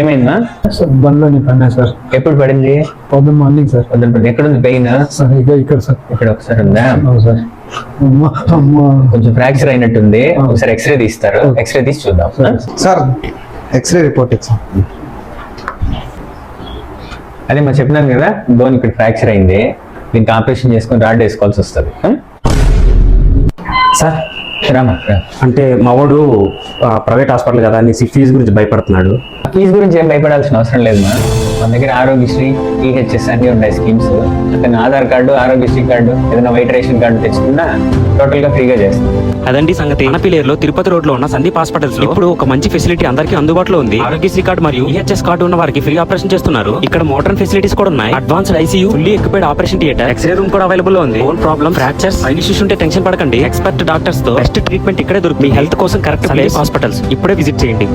ఏమైందా? సార్ బండ్లోని పడినా సార్. ఎప్పుడు పడింది? పొద్దున్న మార్నింగ్ సార్. పొద్దున పడింది. ఎక్కడ ఉంది పెయిన్? సార్ ఇక్కడ సార్. ఇక్కడ ఒకసారి ఉందా? అవును సార్. అమ్మా అమ్మా. కొంచెం ఫ్రాక్చర్ అయినట్టుంది. ఒకసారి ఎక్స్రే తీస్తారు. ఎక్స్రే తీసి చూద్దాం. సార్ ఎక్స్రే రిపోర్ట్ ఇచ్చాం. అదే మరి చెప్పినాను కదా, బోన్ ఇక్కడ ఫ్రాక్చర్ అయింది. దీనికి ఆపరేషన్ చేసుకొని రాడ్ వేసుకోవాల్సి వస్తుంది. సార్ రామా. అంటే మా వాడు ప్రైవేట్ హాస్పిటల్ కదా అని ఫీజు గురించి భయపడుతున్నాడు. ఫీజు గురించి ఏం భయపడాల్సిన అవసరం లేదు మా. మన దగ్గర ఆరోగ్యశ్రీ, ఈహెచ్ఎస్ అన్ని ఉన్నాయి స్కీమ్స్. అతని ఆధార్ కార్డు, ఆరోగ్యశ్రీ కార్డు, ఏదైనా వైట్ రేషన్ కార్డు తెచ్చుకున్నా టోటల్ గా ఫ్రీగా చేస్తాం. అదండి సంగతి. అనపిలేరులో తిరుపతి రోడ్ లో ఉన్న సందీప్ హాస్పిటల్స్ లో ఇప్పుడు ఒక మంచి ఫెసిలిటీ అందరికీ అందుబాటులో ఉంది. ఆరోగ్యశ్రీ కార్డు మరియు ఈహెచ్ఎస్ కార్డు ఉన్న వారికి ఫ్రీ ఆపరేషన్ చేస్తున్నారు. ఇక్కడ మోడర్న్ ఫెసిలిటీస్ కూడా ఉన్నాయి. Advanced ICU, fully equipped operation theatre, X ray room కూడా అవైలబుల్ లో ఉంది. Bone problem, fractures, file issues ఉంటే టెన్షన్ పడకండి. ఎక్స్పర్ట్ డాక్టర్స్ తో బెస్ట్ ట్రీట్మెంట్ ఇక్కడే దొరుకుతుంది. మీ హెల్త్ కోసం కరెక్ట్ ప్లేస్ హాస్పిటల్స్. ఇప్పుడే విజిట్ చేయండి.